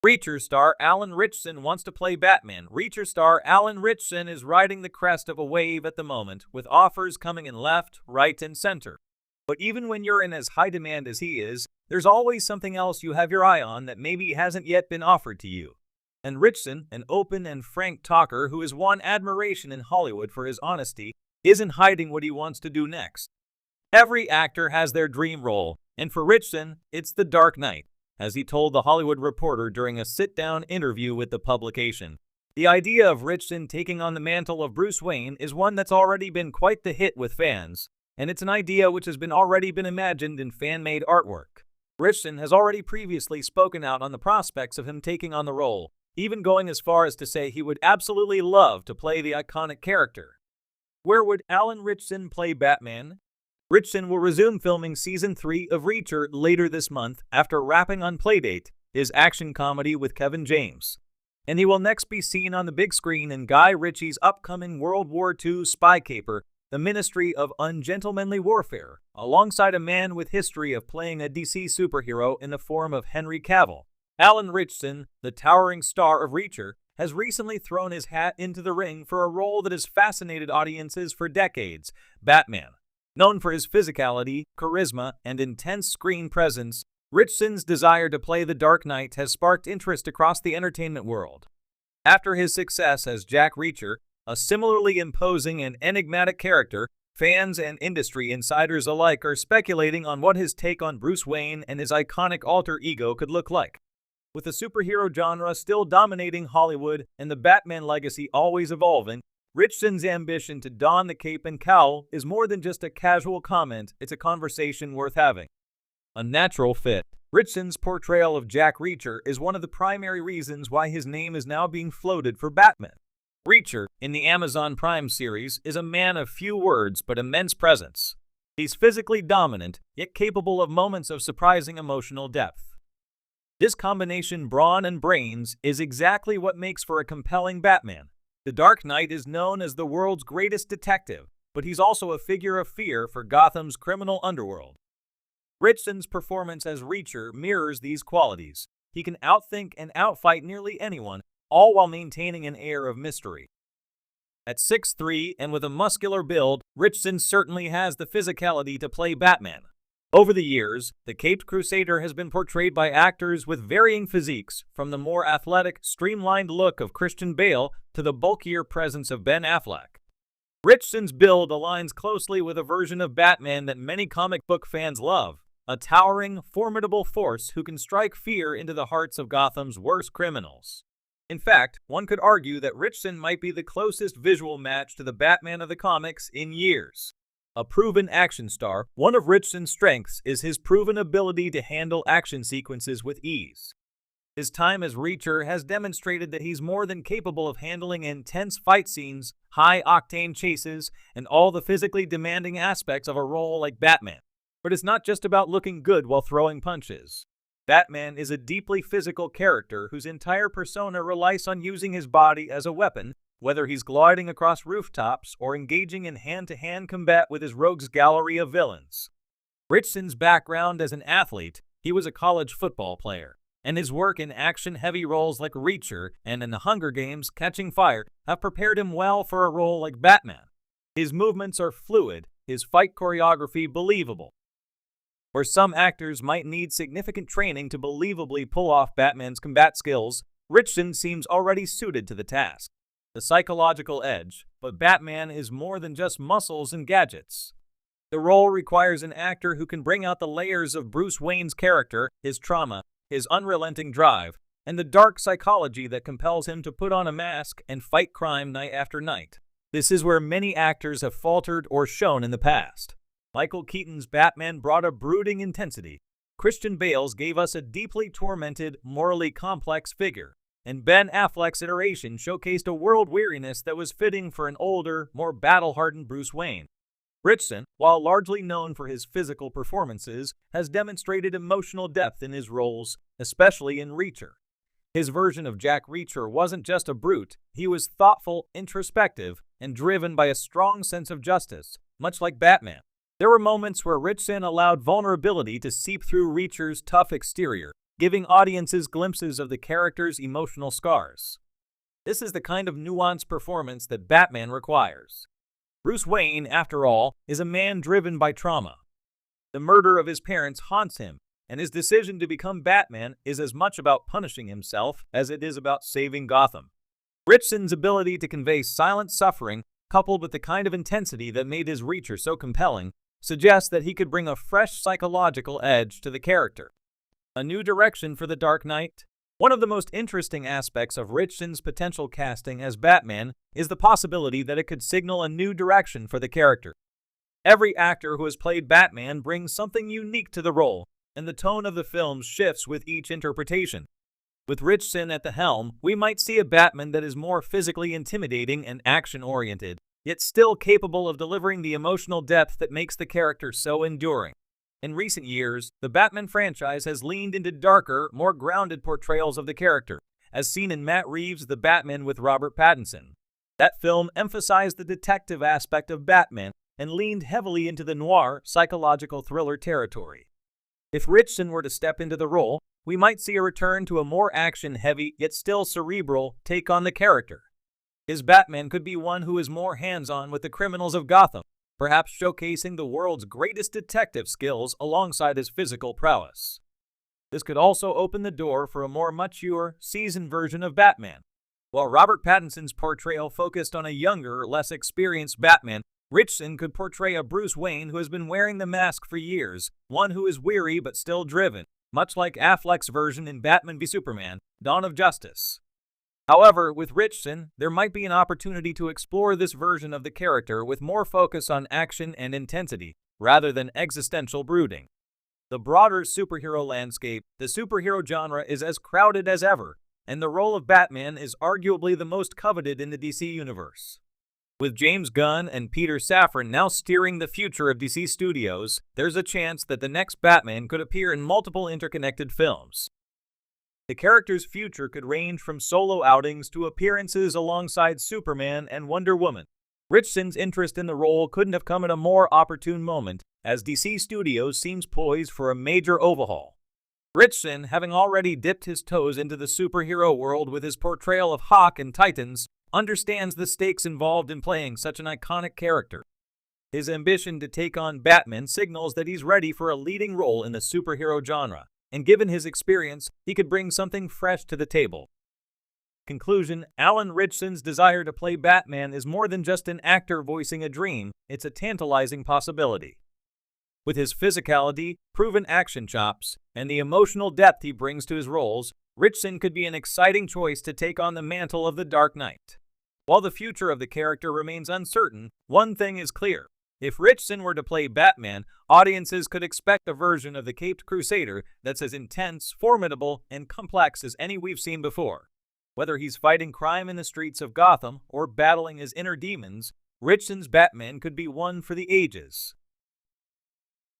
Reacher star Alan Ritchson wants to play Batman. Reacher star Alan Ritchson is riding the crest of a wave at the moment, with offers coming in left, right, and center. But even when you're in as high demand as he is, there's always something else you have your eye on that maybe hasn't yet been offered to you. And Ritchson, an open and frank talker who has won admiration in Hollywood for his honesty, isn't hiding what he wants to do next. Every actor has their dream role, and for Ritchson, it's The Dark Knight, as he told The Hollywood Reporter during a sit-down interview with the publication. The idea of Ritchson taking on the mantle of Bruce Wayne is one that's already been quite the hit with fans, and it's an idea which has already been imagined in fan-made artwork. Ritchson has already previously spoken out on the prospects of him taking on the role, even going as far as to say he would absolutely love to play the iconic character. Where would Alan Ritchson play Batman? Ritchson will resume filming Season 3 of Reacher later this month after wrapping on Playdate, his action comedy with Kevin James. And he will next be seen on the big screen in Guy Ritchie's upcoming World War II spy caper, The Ministry of Ungentlemanly Warfare, alongside a man with history of playing a DC superhero in the form of Henry Cavill. Alan Ritchson, the towering star of Reacher, has recently thrown his hat into the ring for a role that has fascinated audiences for decades, Batman. Known for his physicality, charisma, and intense screen presence, Ritchson's desire to play the Dark Knight has sparked interest across the entertainment world. After his success as Jack Reacher, a similarly imposing and enigmatic character, fans and industry insiders alike are speculating on what his take on Bruce Wayne and his iconic alter ego could look like. With the superhero genre still dominating Hollywood and the Batman legacy always evolving, Ritchson's ambition to don the cape and cowl is more than just a casual comment, it's a conversation worth having. A natural fit. Ritchson's portrayal of Jack Reacher is one of the primary reasons why his name is now being floated for Batman. Reacher, in the Amazon Prime series, is a man of few words but immense presence. He's physically dominant, yet capable of moments of surprising emotional depth. This combination brawn and brains is exactly what makes for a compelling Batman. The Dark Knight is known as the world's greatest detective, but he's also a figure of fear for Gotham's criminal underworld. Ritchson's performance as Reacher mirrors these qualities. He can outthink and outfight nearly anyone, all while maintaining an air of mystery. At 6'3" and with a muscular build, Ritchson certainly has the physicality to play Batman. Over the years, the Caped Crusader has been portrayed by actors with varying physiques, from the more athletic, streamlined look of Christian Bale to the bulkier presence of Ben Affleck. Ritchson's build aligns closely with a version of Batman that many comic book fans love, a towering, formidable force who can strike fear into the hearts of Gotham's worst criminals. In fact, one could argue that Ritchson might be the closest visual match to the Batman of the comics in years. A proven action star, one of Ritchson's strengths is his proven ability to handle action sequences with ease. His time as Reacher has demonstrated that he's more than capable of handling intense fight scenes, high-octane chases, and all the physically demanding aspects of a role like Batman. But it's not just about looking good while throwing punches. Batman is a deeply physical character whose entire persona relies on using his body as a weapon, whether he's gliding across rooftops or engaging in hand-to-hand combat with his rogues gallery of villains. Ritchson's background as an athlete, he was a college football player, and his work in action-heavy roles like Reacher and in The Hunger Games Catching Fire have prepared him well for a role like Batman. His movements are fluid, his fight choreography believable. Where some actors might need significant training to believably pull off Batman's combat skills, Ritchson seems already suited to the task. The psychological edge, but Batman is more than just muscles and gadgets. The role requires an actor who can bring out the layers of Bruce Wayne's character, his trauma, his unrelenting drive, and the dark psychology that compels him to put on a mask and fight crime night after night. This is where many actors have faltered or shown in the past. Michael Keaton's Batman brought a brooding intensity. Christian Bale's gave us a deeply tormented, morally complex figure. And Ben Affleck's iteration showcased a world weariness that was fitting for an older, more battle-hardened Bruce Wayne. Ritchson, while largely known for his physical performances, has demonstrated emotional depth in his roles, especially in Reacher. His version of Jack Reacher wasn't just a brute, he was thoughtful, introspective, and driven by a strong sense of justice, much like Batman. There were moments where Ritchson allowed vulnerability to seep through Reacher's tough exterior, giving audiences glimpses of the character's emotional scars. This is the kind of nuanced performance that Batman requires. Bruce Wayne, after all, is a man driven by trauma. The murder of his parents haunts him, and his decision to become Batman is as much about punishing himself as it is about saving Gotham. Ritchson's ability to convey silent suffering, coupled with the kind of intensity that made his Reacher so compelling, suggests that he could bring a fresh psychological edge to the character. A new direction for the Dark Knight? One of the most interesting aspects of Ritchson's potential casting as Batman is the possibility that it could signal a new direction for the character. Every actor who has played Batman brings something unique to the role, and the tone of the film shifts with each interpretation. With Ritchson at the helm, we might see a Batman that is more physically intimidating and action-oriented, yet still capable of delivering the emotional depth that makes the character so enduring. In recent years, the Batman franchise has leaned into darker, more grounded portrayals of the character, as seen in Matt Reeves' The Batman with Robert Pattinson. That film emphasized the detective aspect of Batman and leaned heavily into the noir, psychological thriller territory. If Ritchson were to step into the role, we might see a return to a more action-heavy, yet still cerebral, take on the character. His Batman could be one who is more hands-on with the criminals of Gotham, perhaps showcasing the world's greatest detective skills alongside his physical prowess. This could also open the door for a more mature, seasoned version of Batman. While Robert Pattinson's portrayal focused on a younger, less experienced Batman, Ritchson could portray a Bruce Wayne who has been wearing the mask for years, one who is weary but still driven, much like Affleck's version in Batman v Superman: Dawn of Justice. However, with Ritchson, there might be an opportunity to explore this version of the character with more focus on action and intensity, rather than existential brooding. The broader superhero landscape, the superhero genre, is as crowded as ever, and the role of Batman is arguably the most coveted in the DC universe. With James Gunn and Peter Safran now steering the future of DC Studios, there's a chance that the next Batman could appear in multiple interconnected films. The character's future could range from solo outings to appearances alongside Superman and Wonder Woman. Ritchson's interest in the role couldn't have come at a more opportune moment, as DC Studios seems poised for a major overhaul. Ritchson, having already dipped his toes into the superhero world with his portrayal of Hawk in Titans, understands the stakes involved in playing such an iconic character. His ambition to take on Batman signals that he's ready for a leading role in the superhero genre, and given his experience, he could bring something fresh to the table. Conclusion: Alan Ritchson's desire to play Batman is more than just an actor voicing a dream, it's a tantalizing possibility. With his physicality, proven action chops, and the emotional depth he brings to his roles, Ritchson could be an exciting choice to take on the mantle of the Dark Knight. While the future of the character remains uncertain, one thing is clear. If Ritchson were to play Batman, audiences could expect a version of the Caped Crusader that's as intense, formidable, and complex as any we've seen before. Whether he's fighting crime in the streets of Gotham or battling his inner demons, Ritchson's Batman could be one for the ages.